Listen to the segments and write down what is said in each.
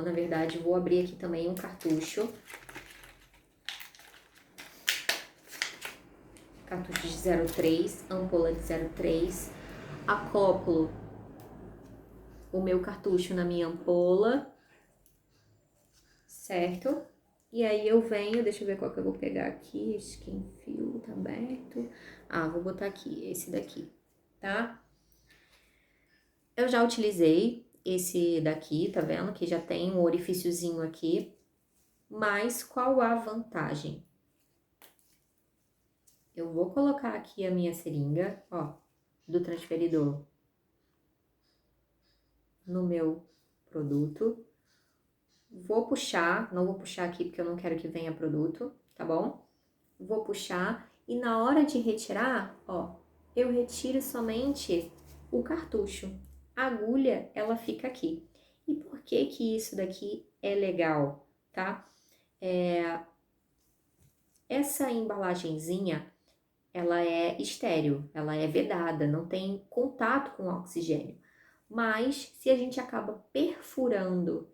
Na verdade, vou abrir aqui também um cartucho. Cartucho de 0,3, ampola de 0,3. Acoplo o meu cartucho na minha ampola, certo? E aí eu venho, deixa eu ver qual que eu vou pegar aqui, skin fio, tá aberto. Ah, vou botar aqui, esse daqui, tá? Eu já utilizei esse daqui, tá vendo? Que já tem um orifíciozinho aqui. Mas qual a vantagem? Eu vou colocar aqui a minha seringa, ó, do transferidor no meu produto. Vou puxar, não vou puxar aqui porque eu não quero que venha produto, tá bom? Vou puxar e na hora de retirar, ó, eu retiro somente o cartucho. A agulha, ela fica aqui. E por que que isso daqui é legal, tá? Essa embalagenzinha, ela é estéril, ela é vedada, não tem contato com oxigênio. Mas se a gente acaba perfurando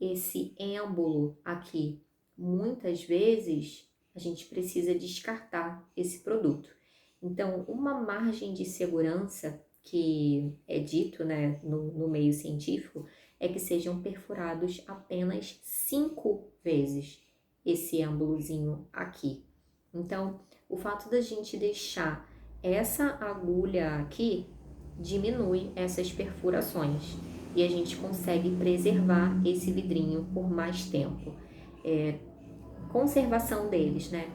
esse êmbolo aqui, muitas vezes a gente precisa descartar esse produto. Então, uma margem de segurança que é dito, né, no meio científico é que sejam perfurados apenas 5 vezes esse êmbolozinho aqui. Então, o fato da gente deixar essa agulha aqui diminui essas perfurações e a gente consegue preservar esse vidrinho por mais tempo. Conservação deles, né?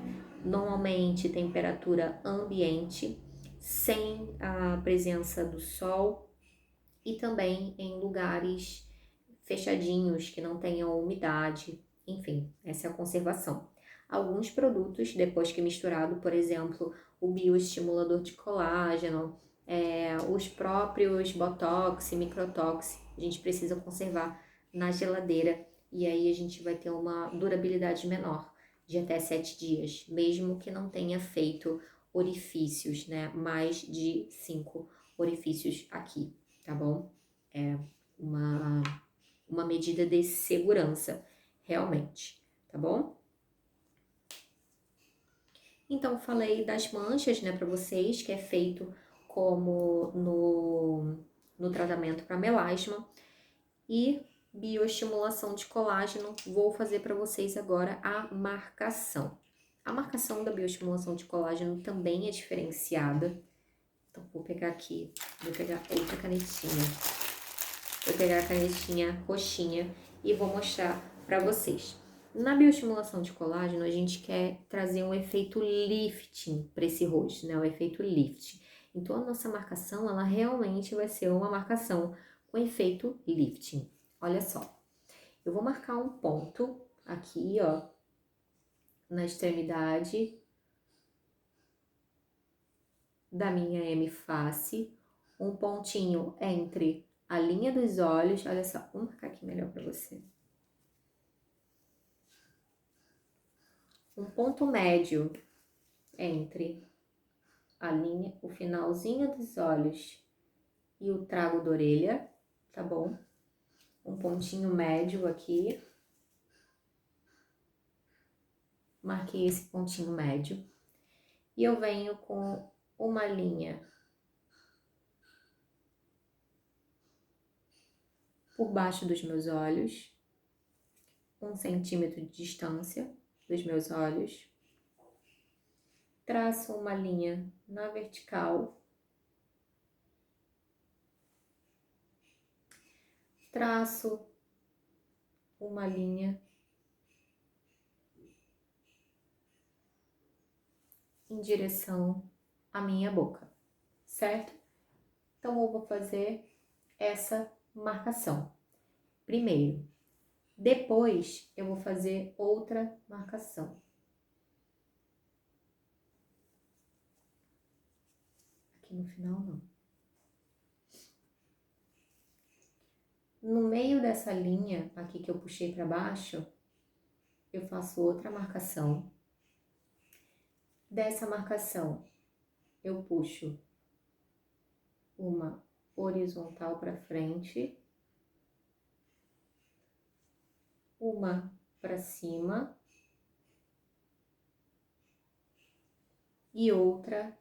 Normalmente temperatura ambiente, sem a presença do sol e também em lugares fechadinhos que não tenham umidade, enfim, essa é a conservação. Alguns produtos, depois que misturado, por exemplo, o bioestimulador de colágeno, os próprios botox, microtox, a gente precisa conservar na geladeira e aí a gente vai ter uma durabilidade menor, de até 7 dias, mesmo que não tenha feito orifícios, né? Mais de 5 orifícios aqui, tá bom? É uma medida de segurança, realmente, tá bom? Então, falei das manchas, né, para vocês, que é feito como no tratamento para melasma. E bioestimulação de colágeno, vou fazer para vocês agora a marcação. A marcação da bioestimulação de colágeno também é diferenciada. Então, vou pegar aqui, vou pegar outra canetinha. Vou pegar a canetinha roxinha e vou mostrar para vocês. Na bioestimulação de colágeno, a gente quer trazer um efeito lifting para esse rosto, né? O efeito lift. Então, a nossa marcação, ela realmente vai ser uma marcação com efeito lifting. Olha só, eu vou marcar um ponto aqui, ó, na extremidade da minha M-face, um pontinho entre a linha dos olhos, olha só, vou marcar aqui melhor para você. Um ponto médio entre a linha, o finalzinho dos olhos e o trago da orelha, tá bom? Um pontinho médio aqui. Marquei esse pontinho médio. E eu venho com uma linha por baixo dos meus olhos, 1 centímetro de distância dos meus olhos. Traço uma linha na vertical. Traço uma linha em direção à minha boca, certo? Então, eu vou fazer essa marcação primeiro. Depois, eu vou fazer outra marcação. Aqui no final, não. No meio dessa linha aqui que eu puxei para baixo, eu faço outra marcação. Dessa marcação, eu puxo uma horizontal para frente uma para cima e outra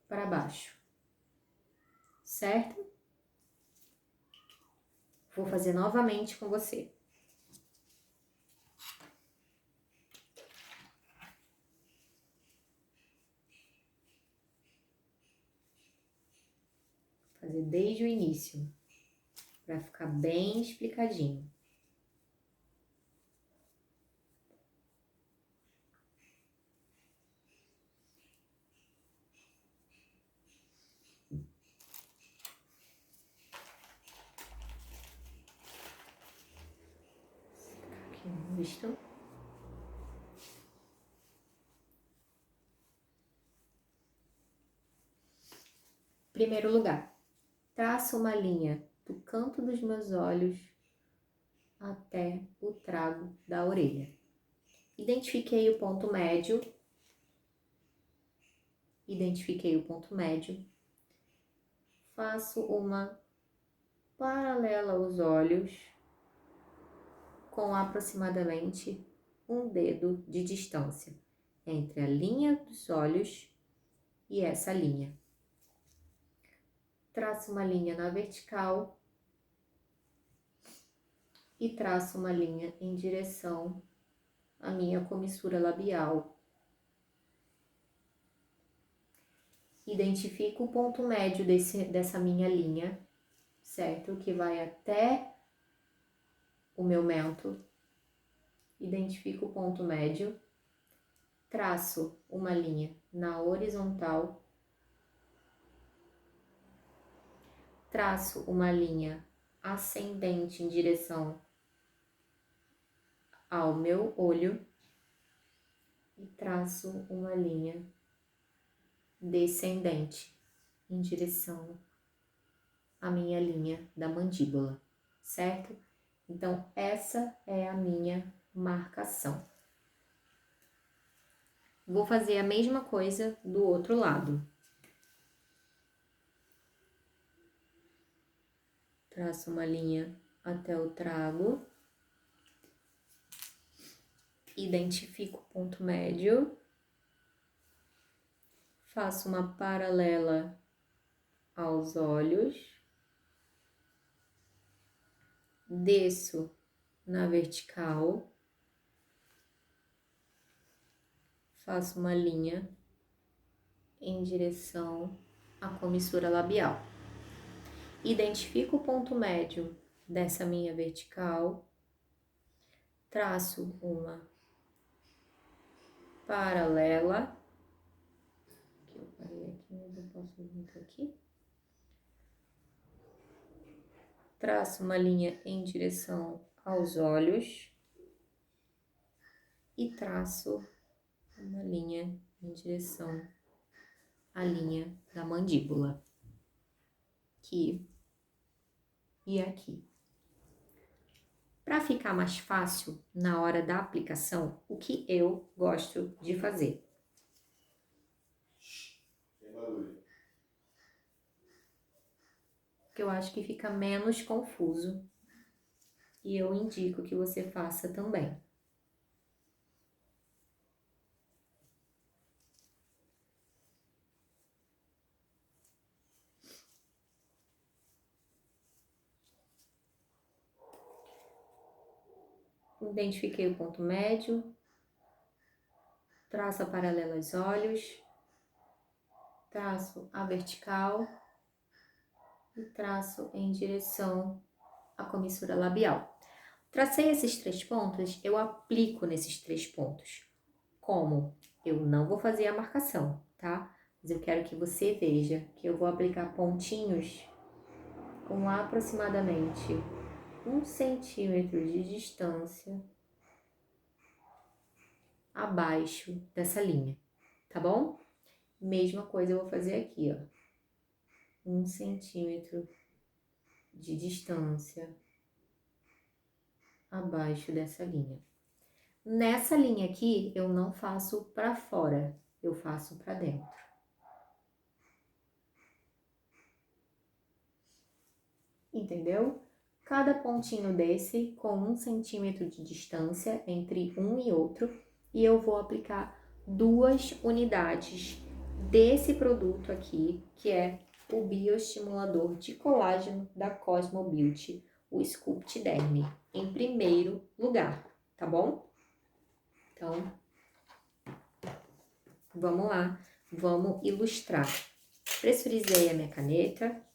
para baixo, certo? Vou fazer novamente com você. Fazer desde o início, para ficar bem explicadinho. Aqui, visto? Primeiro lugar, traço uma linha do canto dos meus olhos até o trago da orelha. Identifiquei o ponto médio. Faço uma paralela aos olhos com aproximadamente um dedo de distância entre a linha dos olhos e essa linha. Traço uma linha na vertical e traço uma linha em direção à minha comissura labial. Identifico o ponto médio dessa minha linha, certo? Que vai até o meu mento. Identifico o ponto médio, traço uma linha na horizontal, traço uma linha ascendente em direção ao meu olho e traço uma linha descendente em direção à minha linha da mandíbula, certo? Então, essa é a minha marcação. Vou fazer a mesma coisa do outro lado. Traço uma linha até o trago. Identifico o ponto médio. Faço uma paralela aos olhos. Desço na vertical. Faço uma linha em direção à comissura labial. Identifico o ponto médio dessa minha vertical. Traço uma paralela. Eu parei aqui, mas eu posso vir aqui. Traço uma linha em direção aos olhos e traço uma linha em direção à linha da mandíbula, aqui e aqui. Para ficar mais fácil na hora da aplicação, o que eu gosto de fazer? Que eu acho que fica menos confuso e eu indico que você faça também. Identifiquei o ponto médio, traço a paralela aos olhos, traço a vertical e traço em direção à comissura labial. Tracei esses 3 pontos, eu aplico nesses 3 pontos. Como? Eu não vou fazer a marcação, tá? Mas eu quero que você veja que eu vou aplicar pontinhos com aproximadamente 1 centímetro de distância abaixo dessa linha, tá bom? Mesma coisa eu vou fazer aqui, ó. 1 centímetro de distância abaixo dessa linha. Nessa linha aqui, eu não faço para fora, eu faço para dentro. Entendeu? Cada pontinho desse com 1 centímetro de distância entre um e outro, e eu vou aplicar 2 unidades desse produto aqui, que é o bioestimulador de colágeno da Cosmo Beauty, o Sculpt Derm, em primeiro lugar, tá bom? Então, vamos lá, vamos ilustrar. Pressurizei a minha caneta,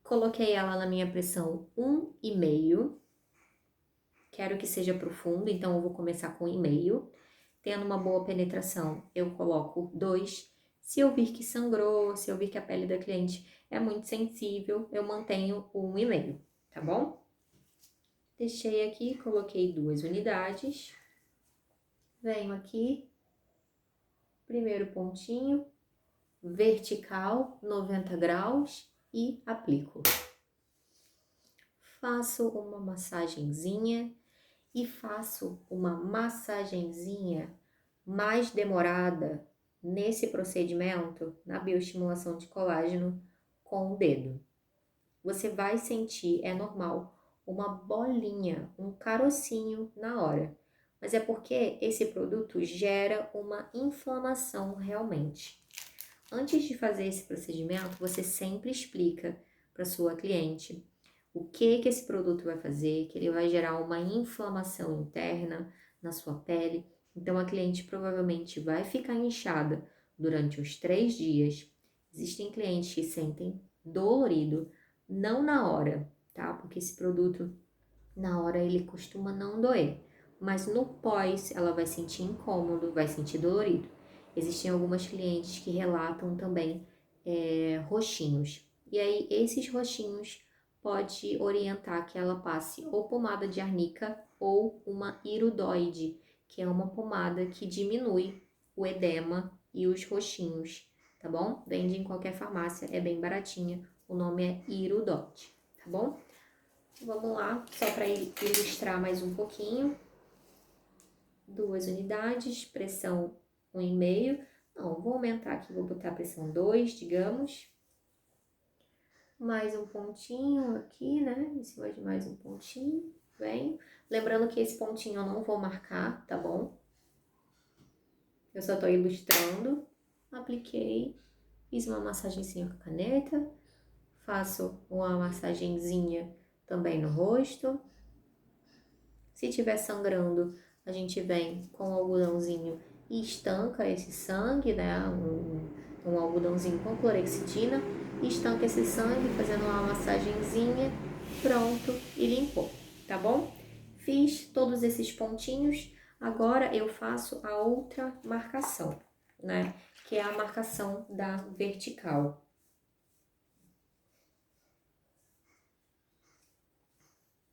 coloquei ela na minha pressão 1,5. Quero que seja profundo, então eu vou começar com 1,5. Tendo uma boa penetração, eu coloco 2. Se eu vir que sangrou, se eu vir que a pele da cliente é muito sensível, eu mantenho o 1,5, tá bom? Deixei aqui, coloquei 2 unidades. Venho aqui, primeiro pontinho, vertical, 90 graus e aplico. Faço uma massagenzinha e faço uma massagenzinha mais demorada nesse procedimento, na bioestimulação de colágeno, com o dedo. Você vai sentir, é normal, uma bolinha, um carocinho na hora. Mas é porque esse produto gera uma inflamação realmente. Antes de fazer esse procedimento, você sempre explica para sua cliente o que esse produto vai fazer, que ele vai gerar uma inflamação interna na sua pele. Então, a cliente provavelmente vai ficar inchada durante os 3 dias. Existem clientes que sentem dolorido, não na hora, tá? Porque esse produto, na hora, ele costuma não doer. Mas no pós, ela vai sentir incômodo, vai sentir dolorido. Existem algumas clientes que relatam também roxinhos. E aí, esses roxinhos pode orientar que ela passe ou pomada de arnica ou uma iridoide, que é uma pomada que diminui o edema e os roxinhos, tá bom? Vende em qualquer farmácia, é bem baratinha, o nome é iridoide, tá bom? Vamos lá, só para ilustrar mais um pouquinho. 2 unidades, pressão 1,5. Não, vou aumentar aqui, vou botar a pressão 2, digamos. Mais um pontinho aqui, né? Em cima de mais um pontinho. Venho. Lembrando que esse pontinho eu não vou marcar, tá bom? Eu só tô ilustrando. Apliquei. Fiz uma massagenzinha com a caneta. Faço uma massagenzinha também no rosto. Se tiver sangrando, a gente vem com o algodãozinho e estanca esse sangue, né? Um algodãozinho com clorexidina. Estanca esse sangue, fazendo uma massagenzinha, pronto, e limpou, tá bom? Fiz todos esses pontinhos, agora eu faço a outra marcação, né? Que é a marcação da vertical.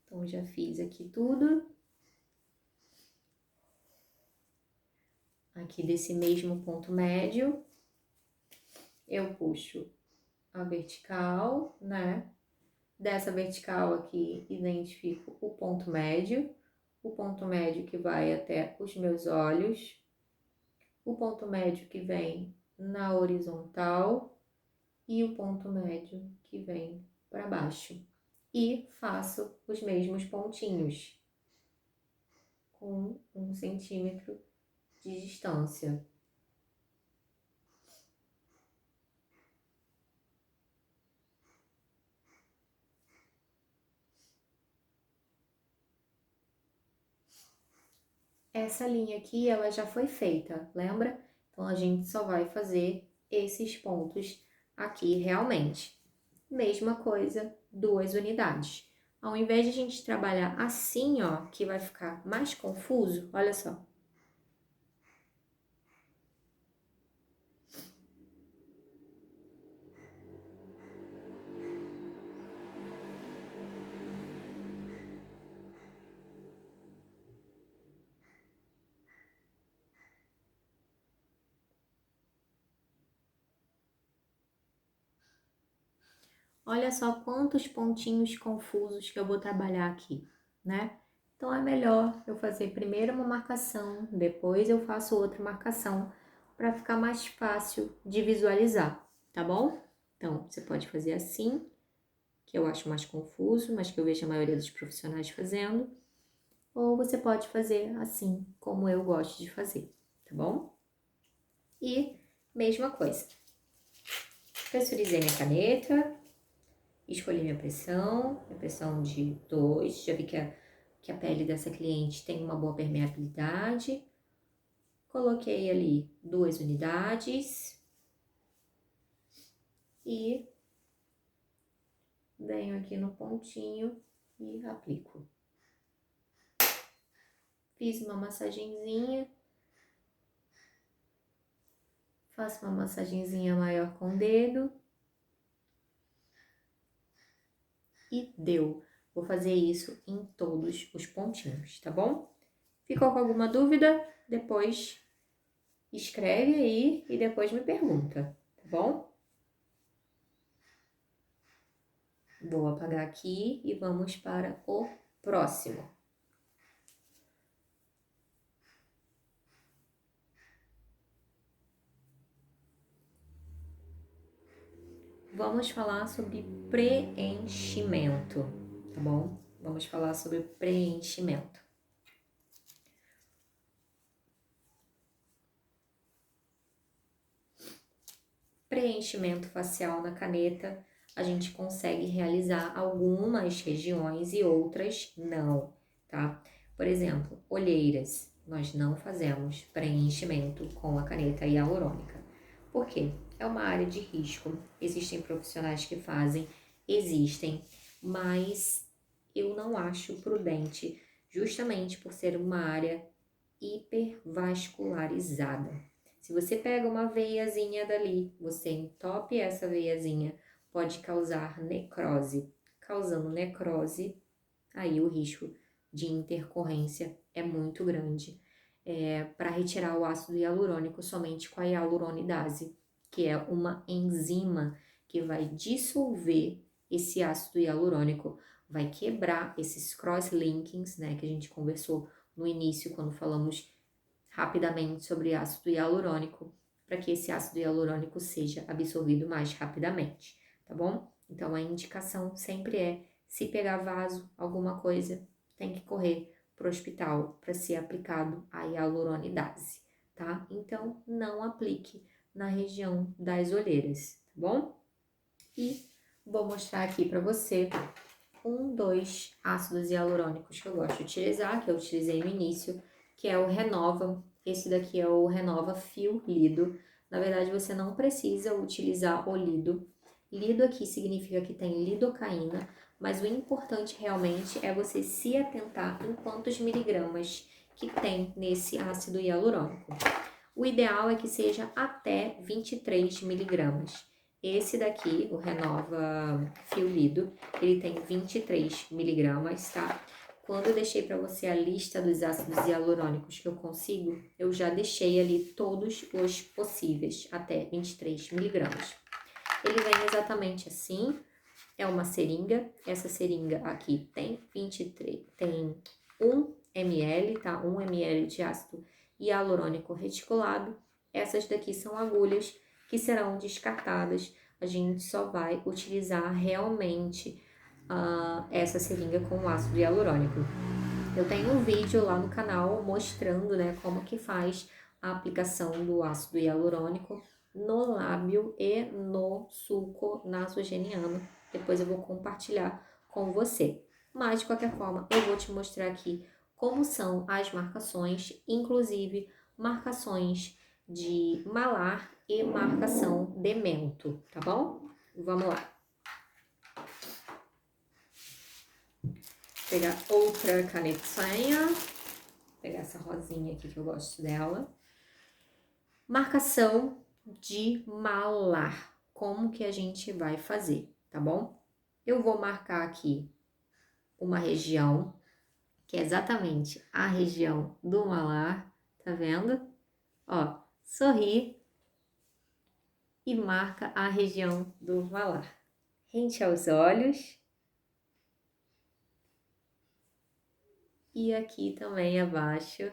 Então, já fiz aqui tudo. Aqui desse mesmo ponto médio, eu puxo a vertical, né? Dessa vertical aqui, identifico o ponto médio que vai até os meus olhos, o ponto médio que vem na horizontal e o ponto médio que vem para baixo. E faço os mesmos pontinhos com 1 centímetro de distância. Essa linha aqui, ela já foi feita, lembra? Então, a gente só vai fazer esses pontos aqui realmente. Mesma coisa, 2 unidades. Ao invés de a gente trabalhar assim, ó, que vai ficar mais confuso, olha só. Olha só quantos pontinhos confusos que eu vou trabalhar aqui, né? Então, é melhor eu fazer primeiro uma marcação, depois eu faço outra marcação, para ficar mais fácil de visualizar, tá bom? Então, você pode fazer assim, que eu acho mais confuso, mas que eu vejo a maioria dos profissionais fazendo. Ou você pode fazer assim, como eu gosto de fazer, tá bom? E mesma coisa. Pressurizei minha caneta, escolhi minha pressão de 2, já vi que a pele dessa cliente tem uma boa permeabilidade. Coloquei ali 2 unidades e venho aqui no pontinho e aplico. Fiz uma massagenzinha, faço uma massagenzinha maior com o dedo e deu. Vou fazer isso em todos os pontinhos, tá bom? Ficou com alguma dúvida? Depois escreve aí e depois me pergunta, tá bom? Vou apagar aqui e vamos para o próximo. Vamos falar sobre preenchimento, tá bom? Vamos falar sobre preenchimento. Preenchimento facial na caneta, a gente consegue realizar algumas regiões e outras não, tá? Por exemplo, olheiras, nós não fazemos preenchimento com a caneta hialurônica. Por quê? É uma área de risco, existem profissionais que fazem, existem, mas eu não acho prudente, justamente por ser uma área hipervascularizada. Se você pega uma veiazinha dali, você entope essa veiazinha, pode causar necrose. Causando necrose, aí o risco de intercorrência é muito grande. Para retirar o ácido hialurônico somente com a hialuronidase, que é uma enzima que vai dissolver esse ácido hialurônico, vai quebrar esses cross-linkings, né, que a gente conversou no início quando falamos rapidamente sobre ácido hialurônico, para que esse ácido hialurônico seja absorvido mais rapidamente, tá bom? Então a indicação sempre é, se pegar vaso, alguma coisa, tem que correr para o hospital para ser aplicado a hialuronidase, tá? Então não aplique na região das olheiras, tá bom? E vou mostrar aqui para você dois ácidos hialurônicos que eu gosto de utilizar, que eu utilizei no início, que é o Renova. Esse daqui é o Renova Fio Lido. Na verdade, você não precisa utilizar o lido. Lido aqui significa que tem lidocaína, mas o importante realmente é você se atentar em quantos miligramas que tem nesse ácido hialurônico. O ideal é que seja até 23 miligramas. Esse daqui, o Renova Fio Lido, ele tem 23 miligramas, tá? Quando eu deixei para você a lista dos ácidos hialurônicos que eu consigo, eu já deixei ali todos os possíveis, até 23 miligramas. Ele vem exatamente assim, é uma seringa. Essa seringa aqui tem 1 ml, tá? 1 ml de ácido hialurônico reticulado. Essas daqui são agulhas que serão descartadas. A gente só vai utilizar realmente essa seringa com ácido hialurônico. Eu tenho um vídeo lá no canal mostrando, né, como que faz a aplicação do ácido hialurônico no lábio e no sulco nasogeniano. Depois eu vou compartilhar com você. Mas, de qualquer forma, eu vou te mostrar aqui como são as marcações, inclusive marcações de malar e marcação de mento, tá bom? Vamos lá. Vou pegar outra canetinha, pegar essa rosinha aqui que eu gosto dela. Marcação de malar, como que a gente vai fazer, tá bom? Eu vou marcar aqui uma região, que é exatamente a região do malar, tá vendo? Ó, sorri e marca a região do malar. Rente aos olhos. E aqui também abaixo.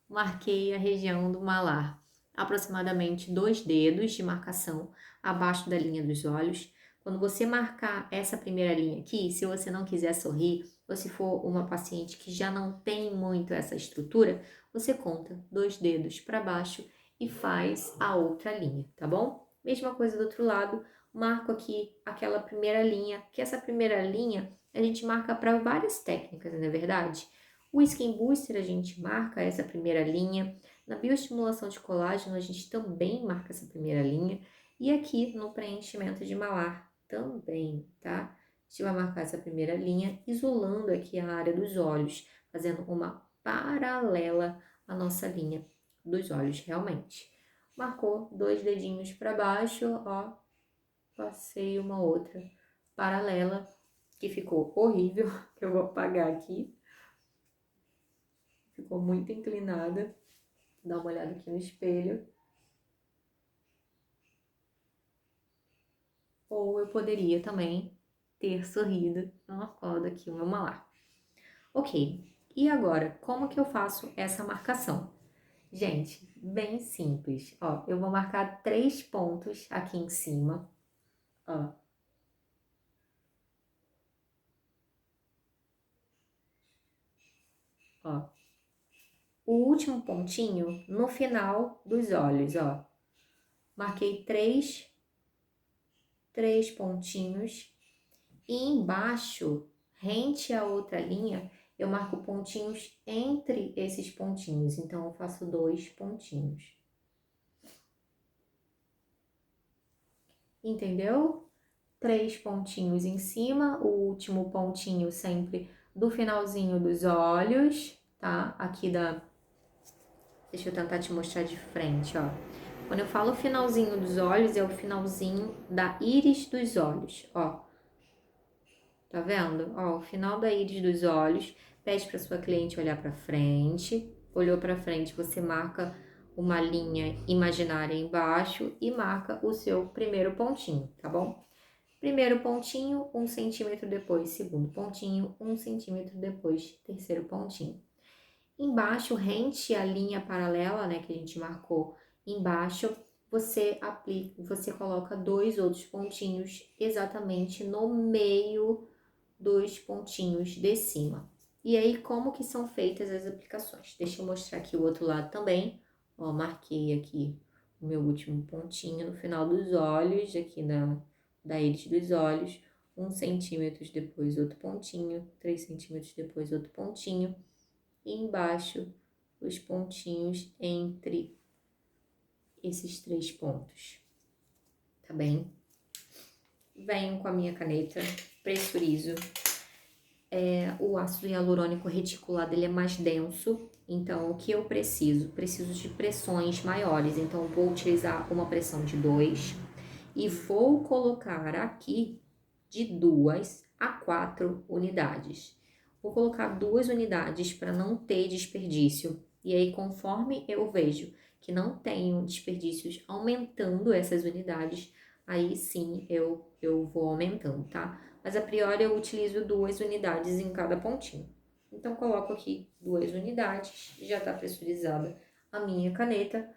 Marquei a região do malar. aproximadamente 2 dedos de marcação abaixo da linha dos olhos. Quando você marcar essa primeira linha aqui, se você não quiser sorrir, ou se for uma paciente que já não tem muito essa estrutura, você conta 2 dedos para baixo e faz a outra linha, tá bom? Mesma coisa do outro lado, marco aqui aquela primeira linha, que essa primeira linha a gente marca para várias técnicas, não é verdade? O Skin Booster a gente marca essa primeira linha, na bioestimulação de colágeno a gente também marca essa primeira linha, e aqui no preenchimento de malar também, tá? A gente vai marcar essa primeira linha, isolando aqui a área dos olhos, fazendo uma paralela à nossa linha dos olhos realmente. Marcou 2 dedinhos para baixo, ó, passei uma outra paralela, que ficou horrível, que eu vou apagar aqui. Ficou muito inclinada. Dá uma olhada aqui no espelho. Ou eu poderia também ter sorrido, marcando aqui o meu malar. Ok, e agora, como que eu faço essa marcação? Gente, bem simples. Ó, eu vou marcar 3 pontos aqui em cima, ó. Ó. O último pontinho no final dos olhos, ó. Marquei 3 pontinhos. E embaixo, rente à outra linha, eu marco pontinhos entre esses pontinhos. Então, eu faço 2 pontinhos. Entendeu? 3 pontinhos em cima, o último pontinho sempre do finalzinho dos olhos, tá? Aqui da... Deixa eu tentar te mostrar de frente, ó. Quando eu falo finalzinho dos olhos, é o finalzinho da íris dos olhos, ó. Tá vendo? Ó, o final da íris dos olhos. Pede para sua cliente olhar para frente. Olhou para frente, você marca uma linha imaginária embaixo e marca o seu primeiro pontinho, tá bom? Primeiro pontinho, 1 centímetro depois, segundo pontinho, 1 centímetro depois, terceiro pontinho. Embaixo, rente à linha paralela, né, que a gente marcou embaixo, você aplica, você coloca 2 outros pontinhos exatamente no meio dos pontinhos de cima. E aí, como que são feitas as aplicações? Deixa eu mostrar aqui o outro lado também. Ó, marquei aqui o meu último pontinho no final dos olhos, aqui da íris dos olhos. 1 centímetro depois outro pontinho, 3 centímetros depois outro pontinho. E embaixo, os pontinhos entre esses 3 pontos. Tá bem? Venho com a minha caneta, pressurizo. O ácido hialurônico reticulado ele é mais denso, então o que eu preciso? Preciso de pressões maiores, então vou utilizar uma pressão de 2 e vou colocar aqui de 2 a 4 unidades. Vou colocar 2 unidades para não ter desperdício, e aí conforme eu vejo que não tenho desperdícios aumentando essas unidades, aí sim eu vou aumentando, tá? Mas a priori eu utilizo 2 unidades em cada pontinho. Então, coloco aqui 2 unidades, já está pressurizada a minha caneta.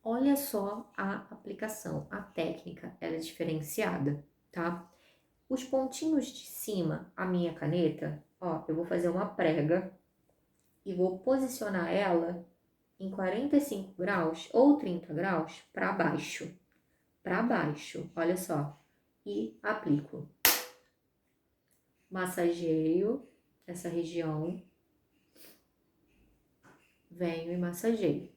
Olha só a aplicação, a técnica, ela é diferenciada, tá? Os pontinhos de cima, a minha caneta, ó, eu vou fazer uma prega e vou posicionar ela em 45 graus ou 30 graus para baixo. Para baixo, olha só, e aplico. Massageio essa região, venho e massageio.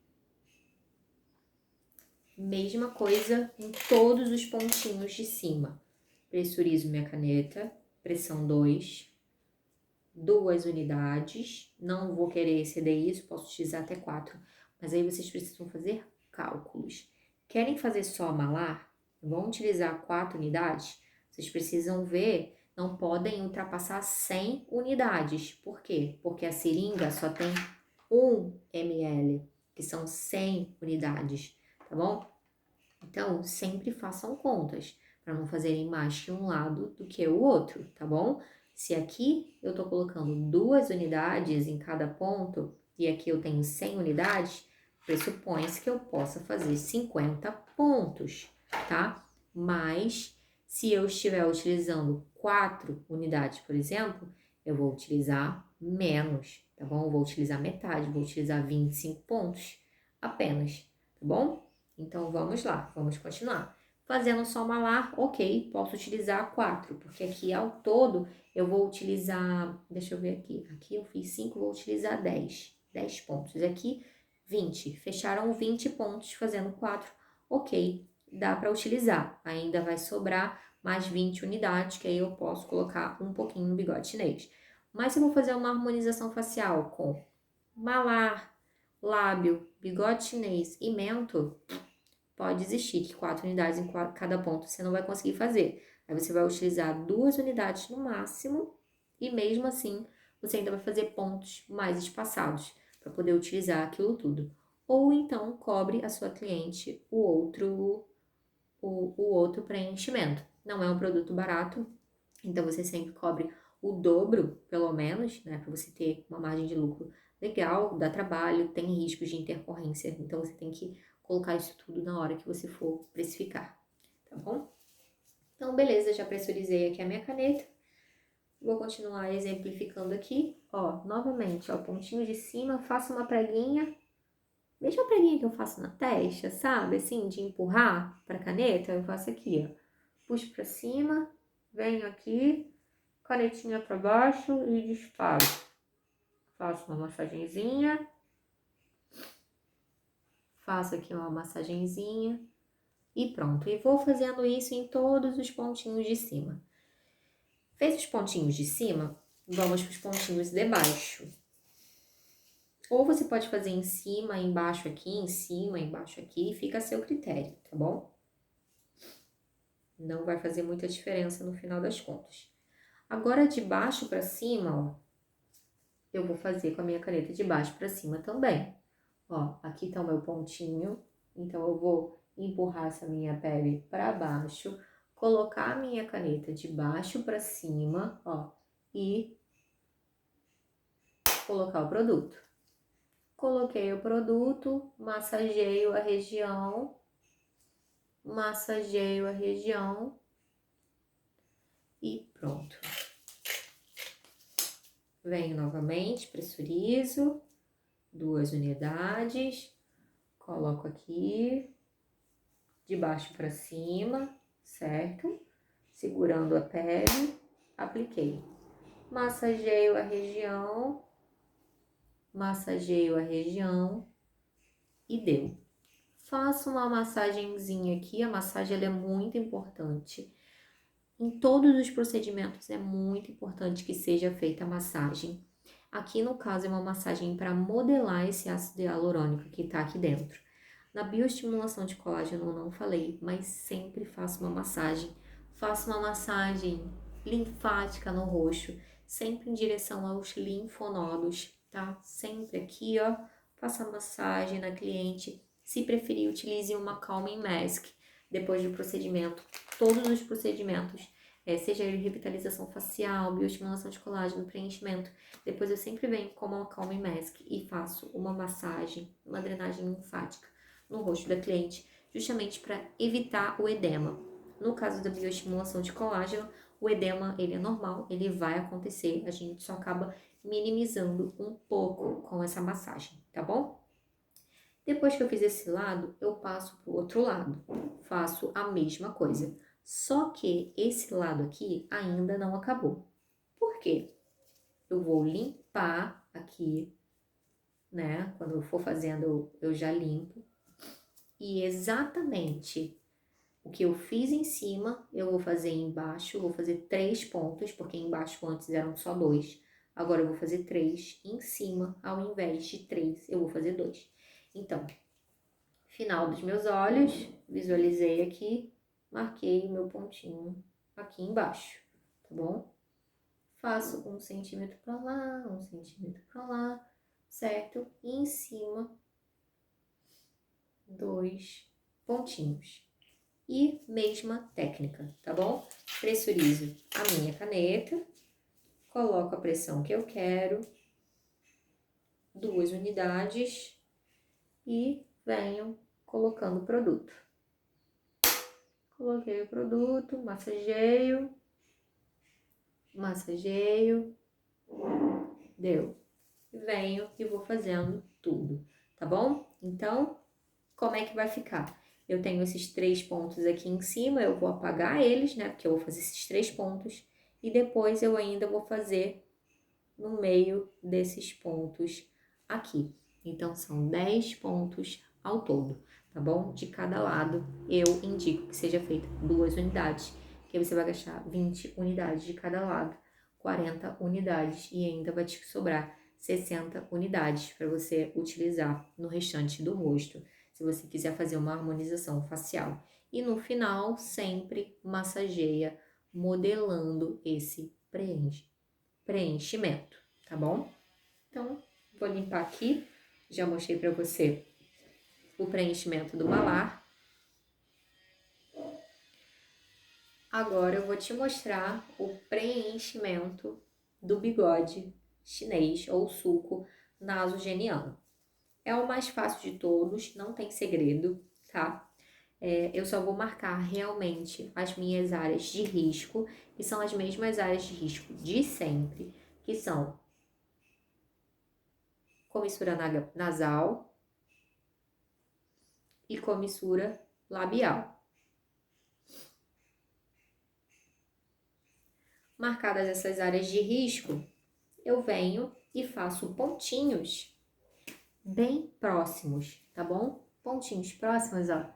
Mesma coisa em todos os pontinhos de cima. Pressurizo minha caneta, pressão 2, 2 unidades. Não vou querer exceder isso, posso utilizar até 4, mas aí vocês precisam fazer cálculos. Querem fazer só malar? Vão utilizar 4 unidades? Vocês precisam ver, não podem ultrapassar 100 unidades. Por quê? Porque a seringa só tem 1 ml, que são 100 unidades, tá bom? Então, sempre façam contas, para não fazerem mais de um lado do que o outro, tá bom? Se aqui eu tô colocando 2 unidades em cada ponto, e aqui eu tenho 100 unidades, pressupõe-se que eu possa fazer 50 pontos, tá? Mas, se eu estiver utilizando 4 unidades, por exemplo, eu vou utilizar menos, tá bom? Eu vou utilizar metade, vou utilizar 25 pontos apenas, tá bom? Então, vamos lá, vamos continuar. Fazendo só malar, ok, posso utilizar 4, porque aqui ao todo eu vou utilizar, deixa eu ver aqui, aqui eu fiz 5, vou utilizar 10 pontos. Aqui, 20, fecharam 20 pontos fazendo 4, ok, dá para utilizar. Ainda vai sobrar mais 20 unidades, que aí eu posso colocar um pouquinho no bigode chinês. Mas se eu vou fazer uma harmonização facial com malar, lábio, bigode chinês e mento, pode existir que 4 unidades em cada ponto você não vai conseguir fazer. Aí você vai utilizar 2 unidades no máximo e mesmo assim você ainda vai fazer pontos mais espaçados para poder utilizar aquilo tudo. Ou então cobre a sua cliente o outro preenchimento. Não é um produto barato, então você sempre cobre o dobro, pelo menos, né, para você ter uma margem de lucro legal, dá trabalho, tem riscos de intercorrência, então você tem que colocar isso tudo na hora que você for precificar, tá bom? Então, beleza, já pressurizei aqui a minha caneta. Vou continuar exemplificando aqui, ó, novamente, ó, pontinho de cima, faço uma preguinha, mesma preguinha que eu faço na testa, sabe, assim, de empurrar pra caneta, eu faço aqui, ó, puxo pra cima, venho aqui, canetinha pra baixo e disparo. Faço uma massagenzinha, faço aqui uma massagenzinha e pronto. E vou fazendo isso em todos os pontinhos de cima. Fez os pontinhos de cima, vamos para os pontinhos de baixo. Ou você pode fazer em cima, embaixo aqui, em cima, embaixo aqui, fica a seu critério, tá bom? Não vai fazer muita diferença no final das contas. Agora, de baixo para cima, ó, eu vou fazer com a minha caneta de baixo para cima também. Ó, aqui tá o meu pontinho, então eu vou empurrar essa minha pele para baixo, colocar a minha caneta de baixo para cima, ó, e colocar o produto. Coloquei o produto, massageio a região e pronto. Venho novamente, pressurizo, 2 unidades, coloco aqui, de baixo para cima, certo? Segurando a pele, apliquei. Massageio a região e deu. Faço uma massagenzinha aqui, a massagem ela é muito importante. Em todos os procedimentos é muito importante que seja feita a massagem. Aqui no caso é uma massagem para modelar esse ácido hialurônico que está aqui dentro. Na bioestimulação de colágeno eu não falei, mas sempre faço uma massagem. Faço uma massagem linfática no rosto, sempre em direção aos linfonodos, tá? Sempre aqui, ó, faço a massagem na cliente. Se preferir, utilize uma calming mask depois do procedimento. Todos os procedimentos, seja revitalização facial, bioestimulação de colágeno, preenchimento, depois eu sempre venho com uma calming mask e faço uma massagem, uma drenagem linfática no rosto da cliente, justamente para evitar o edema. No caso da bioestimulação de colágeno, o edema ele é normal, ele vai acontecer, a gente só acaba minimizando um pouco com essa massagem, tá bom? Depois que eu fiz esse lado, eu passo pro outro lado, faço a mesma coisa. Só que esse lado aqui ainda não acabou. Por quê? Eu vou limpar aqui, né? Quando eu for fazendo, eu já limpo. E exatamente o que eu fiz em cima, eu vou fazer embaixo. Vou fazer 3 pontos, porque embaixo antes eram só 2. Agora eu vou fazer 3 em cima, ao invés de 3, eu vou fazer 2. Então, final dos meus olhos, visualizei aqui, marquei o meu pontinho aqui embaixo, tá bom? Faço 1 centímetro pra lá, 1 centímetro pra lá, certo? E em cima, 2 pontinhos. E mesma técnica, tá bom? Pressurizo a minha caneta, coloco a pressão que eu quero, 2 unidades e venho colocando o produto. Coloquei o produto, massageio, deu. Venho e vou fazendo tudo, tá bom? Então, como é que vai ficar? Eu tenho esses 3 pontos aqui em cima, eu vou apagar eles, né? Porque eu vou fazer esses 3 pontos. E depois eu ainda vou fazer no meio desses pontos aqui. Então, são 10 pontos ao todo, tá bom? De cada lado, eu indico que seja feita 2 unidades, que aí você vai gastar 20 unidades de cada lado, 40 unidades e ainda vai te sobrar 60 unidades para você utilizar no restante do rosto, se você quiser fazer uma harmonização facial. E no final, sempre massageia, modelando esse preenchimento, tá bom? Então, vou limpar aqui. Já mostrei para você o preenchimento do malar. Agora eu vou te mostrar o preenchimento do bigode chinês ou sulco nasogeniano. É o mais fácil de todos, não tem segredo, tá? Eu só vou marcar realmente as minhas áreas de risco, que são as mesmas áreas de risco de sempre, que são comissura nasal e comissura labial. Marcadas essas áreas de risco, eu venho e faço pontinhos bem próximos, tá bom? Pontinhos próximos, ó,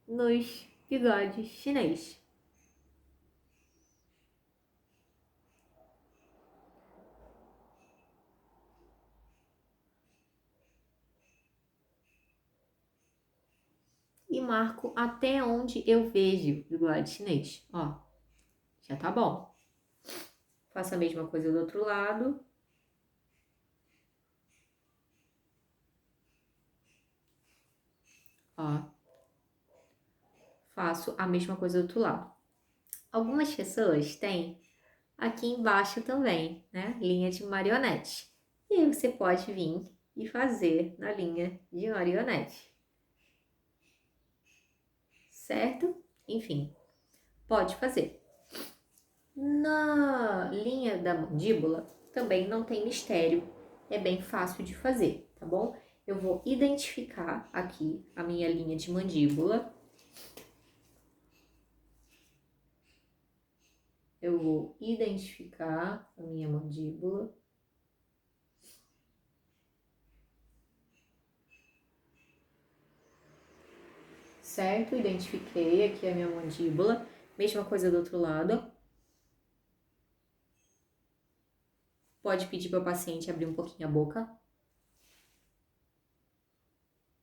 nos bigodes chinês. E marco até onde eu vejo bigode chinês, ó, já tá bom. Faço a mesma coisa do outro lado. Ó, faço a mesma coisa do outro lado. Algumas pessoas têm aqui embaixo também, né, linha de marionete. E aí você pode vir e fazer na linha de marionete. Certo? Enfim, pode fazer. Na linha da mandíbula também não tem mistério, é bem fácil de fazer, tá bom? Eu vou identificar aqui a minha linha de mandíbula. Eu vou identificar a minha mandíbula. Certo? Identifiquei aqui a minha mandíbula. Mesma coisa do outro lado. Pode pedir para o paciente abrir um pouquinho a boca.